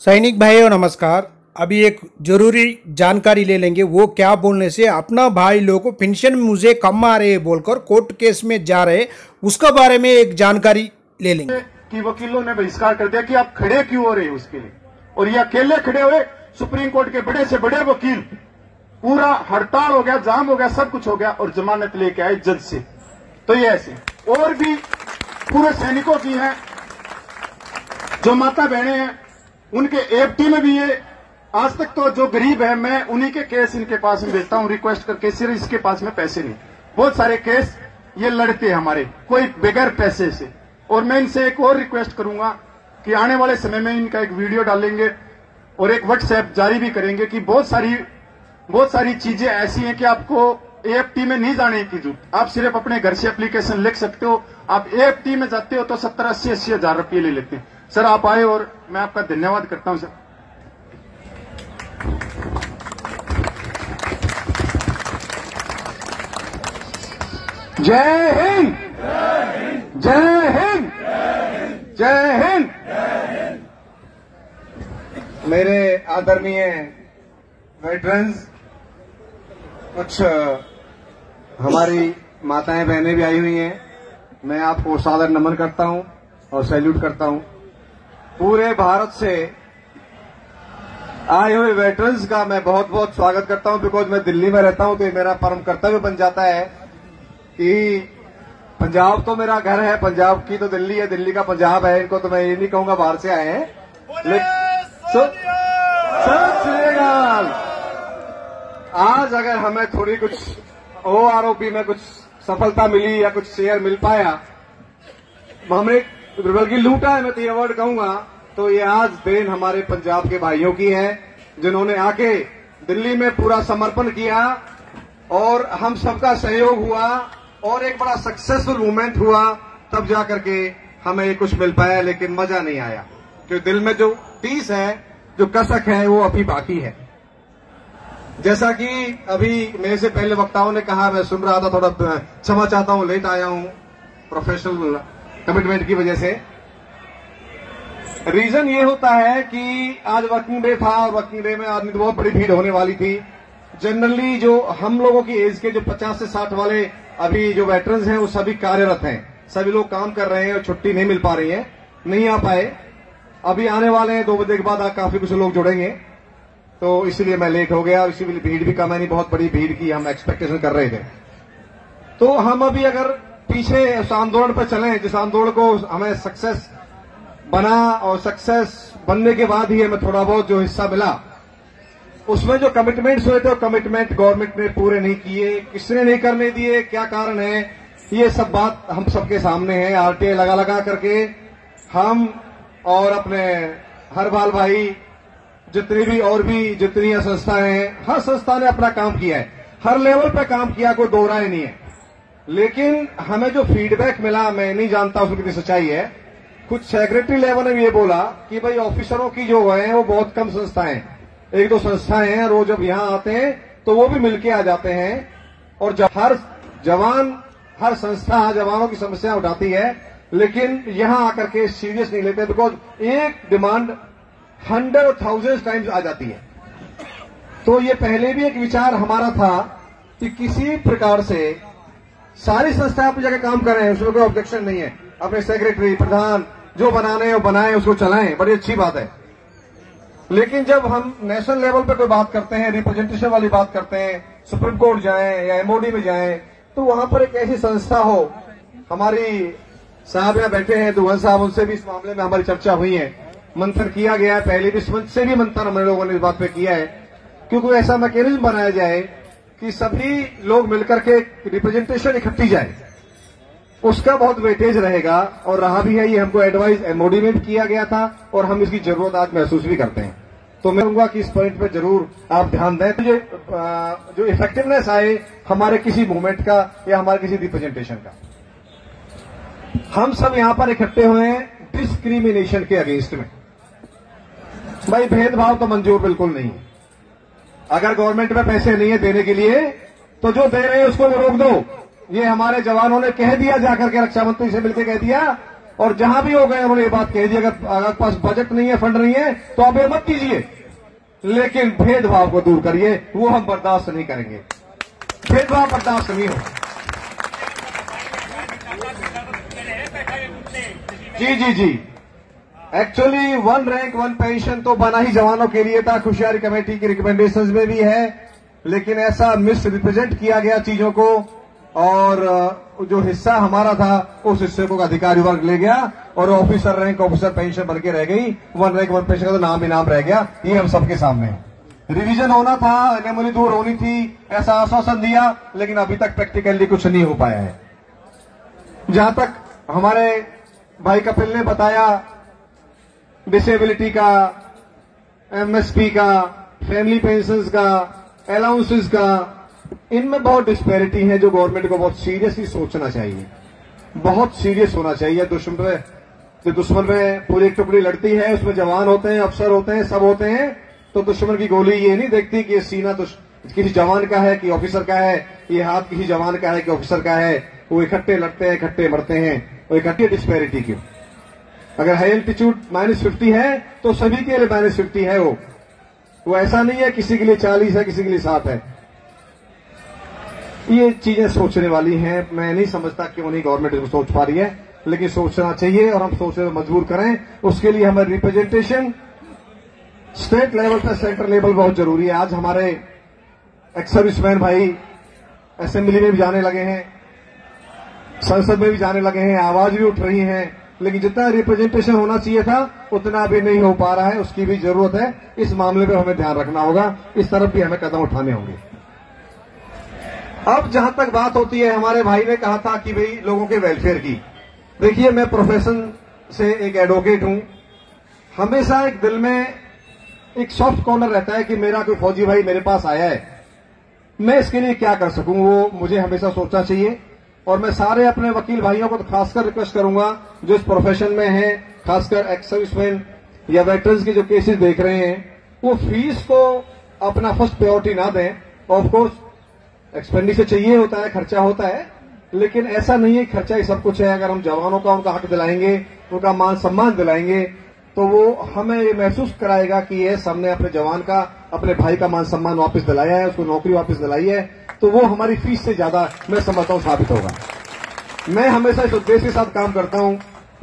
सैनिक भाइयों नमस्कार। अभी एक जरूरी जानकारी ले लेंगे। वो क्या बोलने से अपना भाई लोगों को पेंशन मुझे कम आ रहे बोलकर कोर्ट केस में जा रहे, उसका बारे में एक जानकारी ले लेंगे। कि वकीलों ने बहिष्कार कर दिया कि आप खड़े क्यों हो रहे उसके लिए, और ये अकेले खड़े हुए। सुप्रीम कोर्ट के बड़े से बड़े वकील, पूरा हड़ताल हो गया, जाम हो गया, सब कुछ हो गया, और जमानत लेके आए जज से। तो ये ऐसे और भी पूरे सैनिकों की है, जो माता बहने हैं उनके एफटी में भी ये। आज तक तो जो गरीब है, मैं उन्हीं के केस इनके पास में भेजता हूं रिक्वेस्ट करके, सिर्फ इसके पास में पैसे नहीं। बहुत सारे केस ये लड़ते हैं हमारे, कोई बगैर पैसे से। और मैं इनसे एक और रिक्वेस्ट करूंगा कि आने वाले समय में इनका एक वीडियो डालेंगे और एक व्हाट्सएप जारी भी करेंगे कि बहुत सारी चीजें ऐसी हैं कि आपको एएफटी में नहीं जाने की जरूरत। आप सिर्फ अपने घर से एप्लीकेशन लिख सकते हो। आप एएफटी में जाते हो तो 70-80 हजार रुपये ले लेते हैं। सर आप आए और मैं आपका धन्यवाद करता हूं सर। जय हिंद, जय हिंद, जय हिंद। मेरे आदरणीय वेटरन्स, कुछ हमारी माताएं बहनें भी आई हुई हैं, मैं आपको सादर नमन करता हूं और सैल्यूट करता हूं। पूरे भारत से आए हुए वेटरन्स का मैं बहुत बहुत स्वागत करता हूं। बिकॉज मैं दिल्ली में रहता हूं तो ये मेरा परम कर्तव्य बन जाता है कि पंजाब तो मेरा घर है, पंजाब की तो दिल्ली है, दिल्ली का पंजाब है। इनको तो मैं ये नहीं कहूंगा बाहर से आए हैं। सत श्री अकाल। आज अगर हमें थोड़ी कुछ ओआरओपी में कुछ सफलता मिली या कुछ शेयर मिल पाया, हमने बल्कि लूटा है, मैं तो ये वर्ड कहूंगा, तो ये आज देन हमारे पंजाब के भाइयों की है, जिन्होंने आके दिल्ली में पूरा समर्पण किया और हम सबका सहयोग हुआ और एक बड़ा सक्सेसफुल मूवमेंट हुआ। तब जाकर के हमें ये कुछ मिल पाया, लेकिन मजा नहीं आया, क्योंकि दिल में जो पीस है, जो कसक है, वो अभी बाकी है। जैसा कि अभी मेरे से पहले वक्ताओं ने कहा, मैं सुन रहा था, थोड़ा क्षमा चाहता हूं, लेट आया हूं प्रोफेशनल कमिटमेंट की वजह से। रीजन ये होता है कि आज वर्किंग डे था और वर्किंग डे में आदमी तो बहुत बड़ी भीड़ होने वाली थी। जनरली जो हम लोगों की एज के जो 50 से 60 वाले अभी जो वेटरन्स हैं, वो सभी कार्यरत हैं, सभी लोग काम कर रहे हैं और छुट्टी नहीं मिल पा रही है, नहीं आ पाए। अभी आने वाले हैं 2 बजे के बाद काफी कुछ लोग जुड़ेंगे, तो इसीलिए मैं लेट हो गया। और इसीलिए भीड़ भी कम है, नहीं बहुत बड़ी भीड़ की हम एक्सपेक्टेशन कर रहे थे। तो हम अभी अगर पीछे उस आंदोलन पर चलें, जिस आंदोलन को हमें सक्सेस बना, और सक्सेस बनने के बाद ही हमें थोड़ा बहुत जो हिस्सा मिला, उसमें जो कमिटमेंट्स हुए थे, वो कमिटमेंट गवर्नमेंट ने पूरे नहीं किए। किसने नहीं करने दिए, क्या कारण है, ये सब बात हम सबके सामने है। आरटीआई लगा करके हम और अपने हर बाल भाई, जितनी भी और भी जितनी संस्थाएं हैं, हर संस्था ने अपना काम किया है, हर लेवल पे काम किया, कोई दो राय नहीं है। लेकिन हमें जो फीडबैक मिला, मैं नहीं जानता उसमें कितनी सच्चाई है। कुछ सेक्रेटरी लेवल ने भी ये बोला कि भाई ऑफिसरों की जो है वो बहुत कम संस्थाएं, 1-2 संस्थाएं हैं, रोज जब यहां आते हैं तो वो भी मिलके आ जाते हैं, और जब हर जवान, हर संस्था जवानों की समस्या उठाती है, लेकिन यहां आकर के सीरियस नहीं लेते। बिकॉज एक डिमांड 100,000 टाइम्स आ जाती है। तो ये पहले भी एक विचार हमारा था कि किसी प्रकार से सारी संस्थाएं अपनी जगह काम कर रहे हैं, उसमें कोई ऑब्जेक्शन नहीं है। अपने सेक्रेटरी, प्रधान जो बनाने वो बनाएं, उसको चलाएं, बड़ी अच्छी बात है। लेकिन जब हम नेशनल लेवल पे कोई बात करते हैं, रिप्रेजेंटेशन वाली बात करते हैं, सुप्रीम कोर्ट जाएं या एमओडी में जाएं, तो वहां पर एक ऐसी संस्था हो, हमारी साहब यहाँ बैठे हैं दुहन साहब, उनसे भी इस मामले में हमारी चर्चा हुई है, मंथन किया गया है, पहले भी इस मंच से भी मंथन हम लोगों ने इस बात पे किया है, क्योंकि ऐसा मैकेनिज्म बनाया जाए कि सभी लोग मिलकर के रिप्रेजेंटेशन इकट्ठी जाए, उसका बहुत वेटेज रहेगा। और रहा भी है, ये हमको एडवाइस एमओडी में भी किया गया था और हम इसकी जरूरत आज महसूस भी करते हैं। तो मैं कहूंगा कि इस पॉइंट पे जरूर आप ध्यान दें, तो जो इफेक्टिवनेस आए हमारे किसी मूवमेंट का या हमारे किसी रिप्रेजेंटेशन का। हम सब यहां पर इकट्ठे हुए हैं डिस्क्रिमिनेशन के अगेंस्ट में। भाई भेदभाव तो मंजूर बिल्कुल नहीं। अगर गवर्नमेंट में पैसे नहीं है देने के लिए, तो जो दे रहे हैं उसको रोक दो। ये हमारे जवानों ने कह दिया, जाकर के रक्षा मंत्री से मिलकर कह दिया और जहां भी हो गए उन्होंने ये बात कह दी, अगर पास बजट नहीं है, फंड नहीं है, तो आप ये मत कीजिए, लेकिन भेदभाव को दूर करिए, वो हम बर्दाश्त नहीं करेंगे। भेदभाव बर्दाश्त नहीं हो। जी actually one rank one pension तो बना ही जवानों के लिए था, खुशियारी कमेटी की रिकमेंडेशंस में भी है, लेकिन ऐसा मिस रिप्रेजेंट किया गया चीजों को, और जो हिस्सा हमारा था उस हिस्से को अधिकारी वर्ग ले गया और ऑफिसर रैंक ऑफिसर पेंशन बन के रह गई। वन रैंक वन पेंशन का तो नाम ही नाम रह गया। ये हम सबके सामने है। रिवीजन होना था, एनएमओली दूर होनी थी, ऐसा आश्वासन दिया, लेकिन अभी तक प्रैक्टिकली कुछ नहीं हो पाया है। जहां तक हमारे भाई कपिल ने बताया डिसेबिलिटी का, एमएसपी का, फैमिली पेंशन्स का, अलाउंसेस का, इनमें बहुत डिस्पैरिटी है जो गवर्नमेंट को बहुत सीरियसली सोचना चाहिए, बहुत सीरियस होना चाहिए। दुश्मन में पूरी टुकड़ी लड़ती है, उसमें जवान होते हैं, अफसर होते हैं, सब होते हैं, तो दुश्मन की गोली ये नहीं देखती कि ये सीना किसी जवान का है कि ऑफिसर का है, ये हाथ किसी जवान का है कि ऑफिसर का है। वो इकट्ठे लड़ते हैं, इकट्ठे मरते हैं, वो इकट्ठी डिस्पैरिटी क्यों? अगर हाई एल्टीट्यूड -50 है तो सभी के लिए -50 है। वो ऐसा नहीं है किसी के लिए 40 है, किसी के लिए 7 है। ये चीजें सोचने वाली हैं। मैं नहीं समझता क्यों नहीं गवर्नमेंट इसको सोच पा रही है, लेकिन सोचना चाहिए और हम सोचने में मजबूर करें। उसके लिए हमारी रिप्रेजेंटेशन स्टेट लेवल पर, सेंट्रल लेवल बहुत जरूरी है। आज हमारे एक्स सर्विसमैन भाई असेंबली में भी जाने लगे हैं, संसद में भी जाने लगे हैं, आवाज भी उठ रही है, लेकिन जितना रिप्रेजेंटेशन होना चाहिए था उतना भी नहीं हो पा रहा है। उसकी भी जरूरत है। इस मामले पर हमें ध्यान रखना होगा, इस तरफ भी हमें कदम उठाने होंगे। अब जहां तक बात होती है, हमारे भाई ने कहा था कि भाई लोगों के वेलफेयर की, देखिए मैं प्रोफेशन से एक एडवोकेट हूं। हमेशा एक दिल में एक सॉफ्ट कॉर्नर रहता है कि मेरा कोई फौजी भाई मेरे पास आया है, मैं इसके लिए क्या कर सकूं, वो मुझे हमेशा सोचना चाहिए। और मैं सारे अपने वकील भाइयों को तो खासकर रिक्वेस्ट करूंगा जो इस प्रोफेशन में हैं, खासकर एक्स सर्विसमैन या वेटरन्स के जो केसेस देख रहे हैं, वो फीस को अपना फर्स्ट प्रायोरिटी ना दें। ऑफकोर्स एक्सपेंडिचर चाहिए होता है, खर्चा होता है, लेकिन ऐसा नहीं है खर्चा ही सब कुछ है। अगर हम जवानों का उनका हक दिलाएंगे, उनका मान सम्मान दिलाएंगे, तो वो हमें ये महसूस कराएगा कि ये सबने अपने जवान का, अपने भाई का मान सम्मान वापस दिलाया है, उसको नौकरी वापस दिलाई है, तो वो हमारी फीस से ज्यादा मैं समझता हूं साबित होगा। मैं हमेशा इस उद्देश्य के साथ काम करता हूं।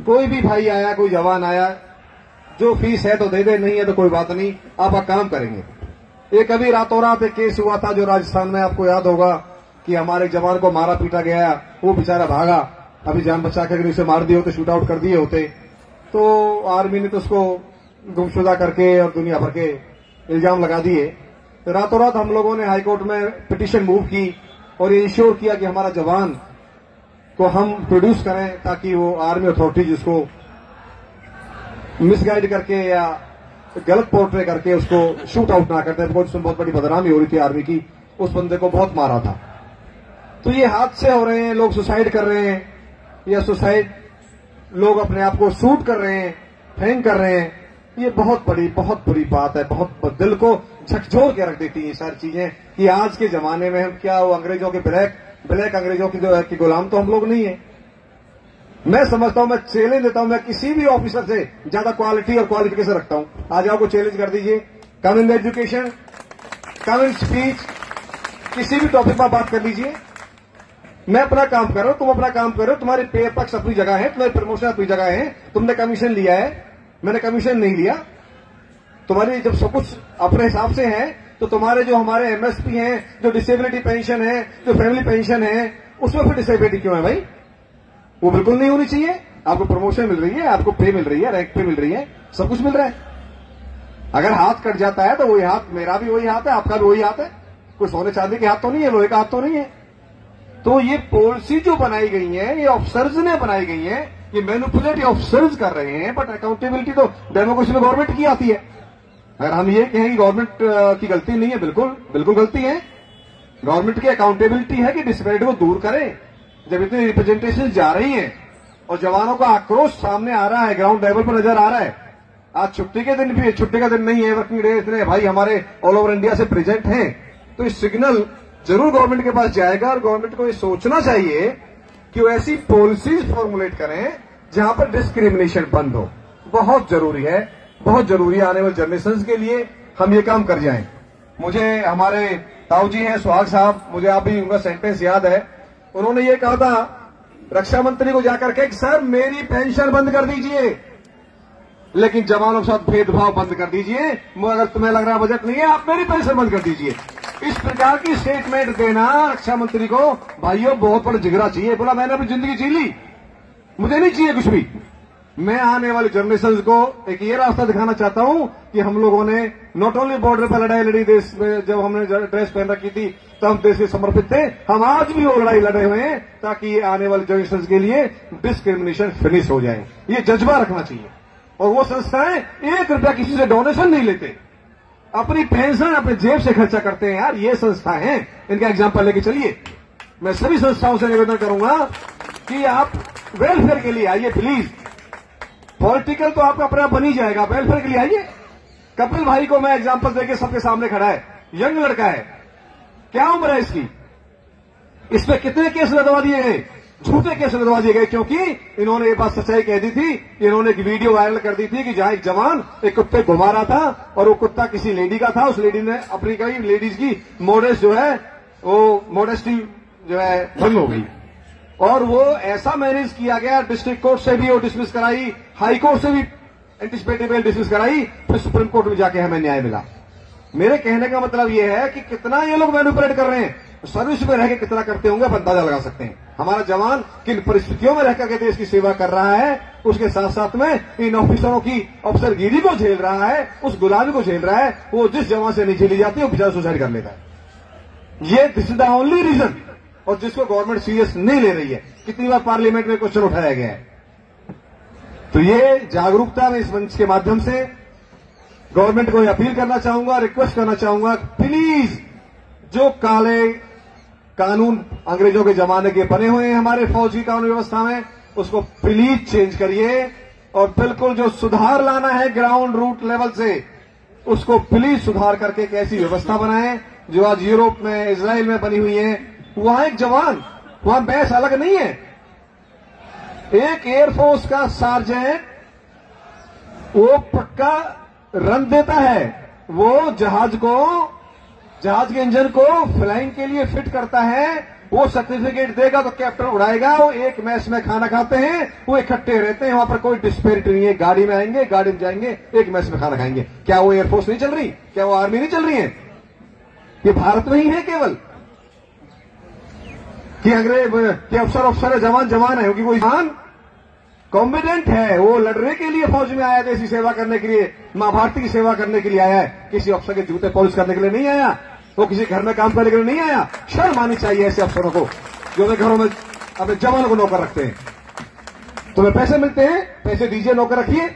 कोई भी भाई आया, कोई जवान आया, जो फीस है तो दे दे, नहीं है तो कोई बात नहीं, आप काम करेंगे। एक अभी रातों रात एक केस हुआ था जो राजस्थान में, आपको याद होगा कि हमारे जवान को मारा पीटा गया, वो बेचारा भागा। अभी जान बचा के अगर उसे मार दिए होते, शूट आउट कर दिए होते, तो आर्मी ने तो उसको गुमशुदा करके और दुनिया भर के इल्जाम लगा दिए। तो रातों रात हम लोगों ने हाईकोर्ट में पिटीशन मूव की और ये इंश्योर किया कि हमारा जवान को हम प्रोड्यूस करें, ताकि वो आर्मी अथॉरिटीज उसको मिसगाइड करके या गलत पोर्ट्रे करके उसको शूट आउट ना करते। उसमें बहुत बड़ी बदनामी हो रही थी आर्मी की, उस बंदे को बहुत मारा था। तो ये हादसे हो रहे हैं, लोग सुसाइड कर रहे हैं, या सुसाइड लोग अपने आप को शूट कर रहे हैं, हैंग कर रहे हैं। ये बहुत बड़ी बात है, बहुत दिल को झकझोर के रख देती है ये सारी चीजें कि आज के जमाने में हम क्या, वो अंग्रेजों के ब्लैक अंग्रेजों की गुलाम तो हम लोग नहीं है। मैं समझता हूं, मैं चैलेंज देता हूं, मैं किसी भी ऑफिसर से ज्यादा क्वालिटी और क्वालिफिकेशन रखता हूं। आज आपको चैलेंज कर दीजिए, कम in education, come in speech, किसी भी टॉपिक पर बात कर लीजिए। मैं अपना काम कर रहा हूं, तुम अपना काम कर रहे हो, तुम्हारे पे पक्ष अपनी जगह है, तुम्हारी प्रमोशन अपनी जगह है, तुमने कमीशन लिया है, मैंने कमीशन नहीं लिया। तुम्हारी जब सब कुछ अपने हिसाब से है, तो तुम्हारे जो हमारे एमएसपी हैं, जो डिसेबिलिटी पेंशन है, जो फैमिली पेंशन है, उसमें फिर डिसेबिलिटी क्यों है भाई? वो बिल्कुल नहीं होनी चाहिए। आपको प्रमोशन मिल रही है, आपको पे मिल रही है, रैंक पे मिल रही है, सब कुछ मिल रहा है। अगर हाथ कट जाता है तो वही हाथ, मेरा भी वही हाथ है, आपका भी वही हाथ है। कोई सोने चांदी के हाथ तो नहीं है, लोहे का हाथ तो नहीं है। तो ये पॉलिसी जो बनाई गई है, ये ऑफिसर्स ने बनाई गई है, ये मैनिपुलेट ऑफिसर्स कर रहे हैं, बट अकाउंटेबिलिटी तो डेमोक्रेसी में गवर्नमेंट की आती है। अगर हम ये कहें कि गवर्नमेंट की गलती नहीं है, बिल्कुल गलती है। गवर्नमेंट की अकाउंटेबिलिटी है कि डिस्पैरिटी को दूर करें। जब इतनी रिप्रेजेंटेशन जा रही है और जवानों का आक्रोश सामने आ रहा है, ग्राउंड लेवल पर नजर आ रहा है। आज छुट्टी के दिन भी, छुट्टी का दिन नहीं है, वर्किंग डे, इतने भाई हमारे ऑल ओवर इंडिया से प्रेजेंट हैं, तो ये सिग्नल जरूर गवर्नमेंट के पास जाएगा। और गवर्नमेंट को ये सोचना चाहिए कि वो ऐसी पॉलिसीज फॉर्मुलेट करें जहां पर डिस्क्रिमिनेशन बंद हो। बहुत जरूरी है, बहुत जरूरी है। आने वाले जनरेशन के लिए हम ये काम कर जाएं। मुझे हमारे ताऊ जी हैं सुहाग साहब, मुझे आप भी उनका सेंटेंस याद है। उन्होंने ये कहा था रक्षा मंत्री को जाकर के, सर मेरी पेंशन बंद कर दीजिए, लेकिन जवानों के साथ भेदभाव बंद कर दीजिए। अगर तुम्हें लग रहा बजट नहीं है, आप मेरी पेंशन बंद कर दीजिए। इस प्रकार की स्टेटमेंट देना रक्षा मंत्री को, भाइयों बहुत बड़ा जिगरा चाहिए। बोला मैंने अपनी जिंदगी जी ली, मुझे नहीं चाहिए कुछ भी। मैं आने वाली जनरेशन को एक ये रास्ता दिखाना चाहता हूं कि हम लोगों ने नॉट ओनली बॉर्डर पर लड़ाई लड़ी, देश में जब हमने ड्रेस पहन रखी थी तब हम देश के समर्पित थे, हम आज भी वो लड़ाई लड़े हुए हैं ताकि ये आने वाली जनरेशन के लिए डिस्क्रिमिनेशन फिनिश हो जाए। ये जज्बा रखना चाहिए। और वो संस्थाएं 1 रुपया किसी से डोनेशन नहीं लेते, अपनी पेंशन अपने जेब से खर्चा करते हैं। यार ये संस्था है, इनका एग्जाम्पल लेके चलिए। मैं सभी संस्थाओं से निवेदन करूंगा कि आप वेलफेयर के लिए आइए प्लीज। पॉलिटिकल तो आपका अपना बन ही जाएगा, वेलफेयर के लिए आइए। कपिल भाई को मैं एग्जांपल देके सबके सामने खड़ा है, यंग लड़का है, क्या उम्र है इसकी, इस पे कितने केस लदवा दिए गए, झूठे केस लदवा दिए गए, क्योंकि इन्होंने ये बात सच्चाई कह दी थी। इन्होंने एक वीडियो वायरल कर दी थी कि जहां एक जवान एक कुत्ते घुमा रहा था और वो कुत्ता किसी लेडी का था। उस लेडी ने अपनी कई लेडीज की मोडेस्ट जो है वो मोडेस्टी जो है भंग हो गई और वो ऐसा मैनेज किया गया। डिस्ट्रिक्ट कोर्ट से भी वो डिसमिस कराई, हाई कोर्ट से भी एंटिसिपेटरी बेल डिसमिस कराई, फिर सुप्रीम कोर्ट में जाके हमें न्याय मिला। मेरे कहने का मतलब ये है कि कितना ये लोग मैनिपुलेट कर रहे हैं, सर्विस में रह के कितना करते होंगे आप अंदाजा लगा सकते हैं। हमारा जवान किन परिस्थितियों में रहकर के देश की सेवा कर रहा है, उसके साथ साथ में इन ऑफिसरों की अफसरगिरी को झेल रहा है, उस गुलामी को झेल रहा है। वो जिस जवान से नहीं झेली जाती है वो बेचारा सुसाइड कर लेता है। ये this is the only reason, और जिसको गवर्नमेंट सीरियस नहीं ले रही है। कितनी बार पार्लियामेंट में क्वेश्चन उठाया गया है। तो ये जागरूकता में इस मंच के माध्यम से गवर्नमेंट को अपील करना चाहूंगा, रिक्वेस्ट करना चाहूंगा, प्लीज जो काले कानून अंग्रेजों के जमाने के बने हुए हैं हमारे फौजी कानून व्यवस्था में, उसको प्लीज चेंज करिए और बिल्कुल जो सुधार लाना है ग्राउंड रूट लेवल से, उसको प्लीज सुधार करके एक ऐसी व्यवस्था बनाएं जो आज यूरोप में, इजराइल में बनी हुई है। वहां एक जवान, वहां बैस अलग नहीं है। एक एयरफोर्स का सार्जेंट वो पक्का रन देता है, वो जहाज के इंजन को फ्लाइंग के लिए फिट करता है, वो सर्टिफिकेट देगा तो कैप्टन उड़ाएगा। वो एक मैस में खाना खाते हैं, वो इकट्ठे रहते हैं, वहां पर कोई डिस्पेरिटी नहीं है। गाड़ी में आएंगे, गाड़ी में जाएंगे, एक मैस में खाना खाएंगे। क्या वो एयरफोर्स नहीं चल रही? क्या वो आर्मी नहीं चल रही है? ये भारत में ही है केवल कि अंग्रेज के अफसर है, जवान है, क्योंकि वो जवान कॉम्पिटेंट है, वो लड़ने के लिए फौज में आया, देश की सेवा करने के लिए, मां भारती की सेवा करने के लिए आया है। किसी अफसर के जूते पॉलिश करने के लिए नहीं आया, वो किसी घर में काम करने के लिए नहीं आया। शर्म आनी चाहिए ऐसे अफसरों को जो अपने घरों में अपने जवानों को नौकर रखते हैं। तुम्हें पैसे मिलते हैं, पैसे दीजिए, नौकर रखिए।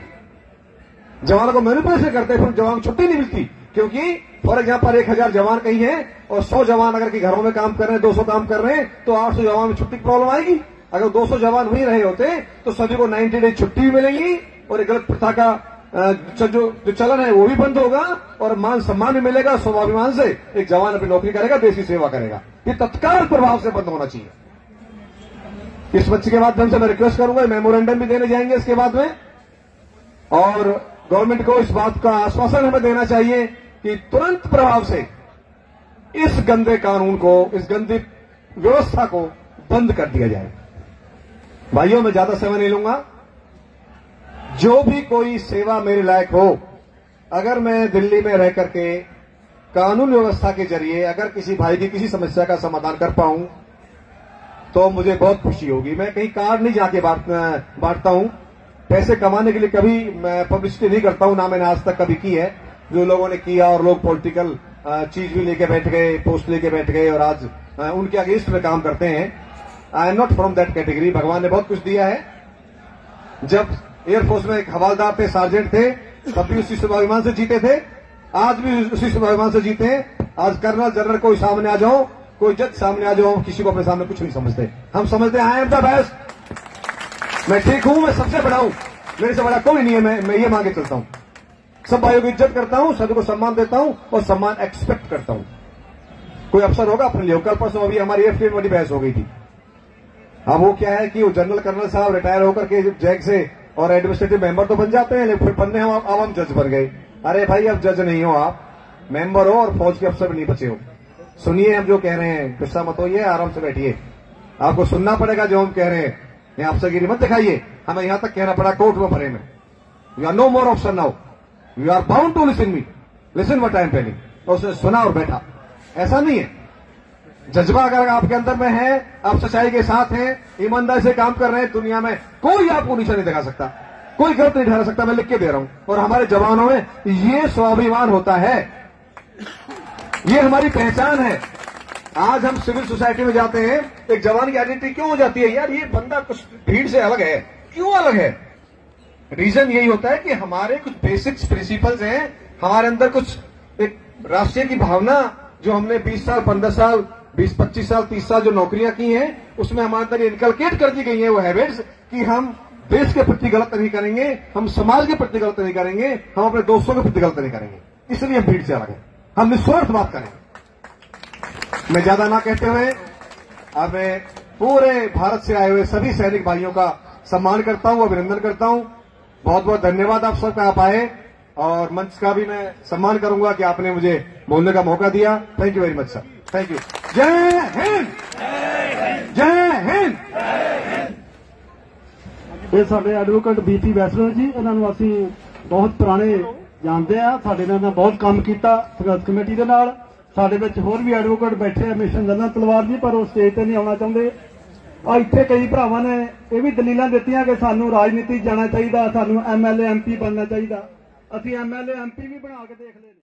जवानों को मैनिपुलेशन करते हैं, फिर जवान को छुट्टी नहीं मिलती, क्योंकि फॉर एग्जाम्पल 1000 जवान कहीं है और 100 जवान अगर कि घरों में काम कर रहे हैं, 200 काम कर रहे हैं, तो 800 जवान में छुट्टी की प्रॉब्लम आएगी। अगर 200 जवान वहीं रहे होते तो सभी को 90 डेज छुट्टी भी मिलेगी और एक गलत प्रथा का जो चलन है वो भी बंद होगा और मान सम्मान भी मिलेगा। स्वाभिमान से एक जवान अपनी नौकरी करेगा, देश की सेवा करेगा। ये तत्काल प्रभाव से बंद होना चाहिए। इस मंच के माध्यम से मैं रिक्वेस्ट करूंगा, मेमोरेंडम भी देने जाएंगे इसके बाद में, और गवर्नमेंट को इस बात का आश्वासन हमें देना चाहिए कि तुरंत प्रभाव से इस गंदे कानून को, इस गंदी व्यवस्था को बंद कर दिया जाए। भाइयों, मैं ज्यादा समय नहीं लूंगा। जो भी कोई सेवा मेरे लायक हो, अगर मैं दिल्ली में रह करके कानून व्यवस्था के जरिए अगर किसी भाई की किसी समस्या का समाधान कर पाऊं तो मुझे बहुत खुशी होगी। मैं कहीं कार्ड नहीं जाके बांटता हूं, पैसे कमाने के लिए कभी मैं पब्लिसिटी नहीं करता हूं, ना मैंने आज तक कभी की है। जो लोगों ने किया और लोग पॉलिटिकल चीज भी लेके बैठ गए, पोस्ट लेके बैठ गए और आज उनके अगेंस्ट में काम करते हैं। I am not from that category. भगवान ने बहुत कुछ दिया है। जब एयरफोर्स में एक हवालदार थे, सार्जेंट थे, तब भी उसी स्वाभिमान से जीते थे, आज भी उसी स्वाभिमान से जीते हैं। आज कर्नल जनरल कोई सामने आ जाओ, कोई जज सामने आ जाओ, किसी को अपने सामने कुछ नहीं समझते। हम समझते हैं आई एम द बेस्ट, मैं ठीक हूं, मैं सबसे बड़ा हूं, मेरे से बड़ा कोई नहीं है, मैं ये मांगे चलता हूं। सब भाइयों की इज्जत करता हूं, सभी को सम्मान देता हूं और सम्मान एक्सपेक्ट करता हूं। कोई अफसर होगा अपने लिए। कल परसों अभी हमारी एफडी में बड़ी बहस हो गई थी। अब वो क्या है कि वो जनरल कर्नल साहब रिटायर होकर के जैक से और एडमिनिस्ट्रेटिव मेंबर तो बन जाते हैं, लेकिन फिर बनने हम अब हम जज बन गए। अरे भाई अब जज नहीं हो, आप मेंबर हो और फौज के अफसर भी नहीं बचे हो। सुनिए हम जो कह रहे हैं, गुस्सा मत होइए, आराम से बैठिए, आपको सुनना पड़ेगा जो हम कह रहे हैं। यहाँ अफसरगिरी मत दिखाइए, हमें यहां तक कहना पड़ा कोर्ट में भरे में। You are no more option now, you are bound to listen me, listen what I am telling. तो उसने सुना और बैठा। ऐसा नहीं है, जज्बा अगर आपके अंदर में है, आप सच्चाई के साथ हैं, ईमानदारी से काम कर रहे हैं, दुनिया में कोई आपको नीचा नहीं दिखा सकता, कोई गलत नहीं ठहरा सकता। मैं लिख के दे रहा हूं। और हमारे जवानों में ये स्वाभिमान होता है, ये हमारी पहचान है। आज हम सिविल सोसाइटी में जाते हैं, एक जवान की आइडेंटिटी क्यों हो जाती है, यार ये बंदा कुछ भीड़ से अलग है। क्यों अलग है? रीजन यही होता है कि हमारे कुछ बेसिक्स प्रिंसिपल्स हैं, हमारे अंदर कुछ एक राष्ट्रीय की भावना जो हमने 20 साल 15 साल 20-25 साल 30 साल जो नौकरियां की हैं, उसमें हमारे अंदर इनकलकेट कर दी गई है वो हैबिट्स कि हम देश के प्रति गलत नहीं करेंगे, हम समाज के प्रति गलत नहीं करेंगे, हम अपने दोस्तों के प्रति गलत नहीं करेंगे। इसलिए हम भीड़ से अलग हैं, हम निस्वार्थ बात करेंगे। मैं ज्यादा ना कहते हुए अब मैं पूरे भारत से आए हुए सभी सैनिक भाइयों का सम्मान करता हूं, अभिनंदन करता हूं। बहुत बहुत धन्यवाद आप सबका, आप आए, और मंच का भी मैं सम्मान करूंगा कि आपने मुझे बोलने का मौका दिया। Thank you very much sir, thank you. जय हिंद, जय हिंद। ਇਹ ਸਾਡੇ ਐਡਵੋਕੇਟ BP ਵੈਸਲਰ ਜੀ, ਇਹਨਾਂ ਨੂੰ ਅਸੀਂ ਬਹੁਤ ਪੁਰਾਣੇ ਜਾਣਦੇ ਆ, ਸਾਡੇ ਨਾਲ ਬਹੁਤ ਕੰਮ ਕੀਤਾ ਸੰਘਰਸ਼ ਕਮੇਟੀ ਦੇ ਨਾਲ। ਸਾਡੇ ਵਿੱਚ ਹੋਰ ਵੀ ਐਡਵੋਕੇਟ ਬੈਠੇ ਆ, ਮਿਸ਼ਨ ਦੰਨਾ ਤਲਵਾਰ ਜੀ, ਪਰ ਉਹ ਸਟੇਜ ਤੇ ਨਹੀਂ ਆਉਣਾ ਚਾਹੁੰਦੇ। ਆ ਇੱਥੇ ਕਈ ਭਰਾਵਾਂ ਨੇ ਇਹ ਵੀ ਦਲੀਲਾਂ ਦਿੱਤੀਆਂ ਕਿ ਸਾਨੂੰ ਰਾਜਨੀਤੀ ਜਾਣਾ ਚਾਹੀਦਾ, ਸਾਨੂੰ MLA MP ਬਣਨਾ ਚਾਹੀਦਾ। ਅਸੀਂ MLA MP ਵੀ ਬਣਾ ਕੇ ਦੇਖ ਲਏ।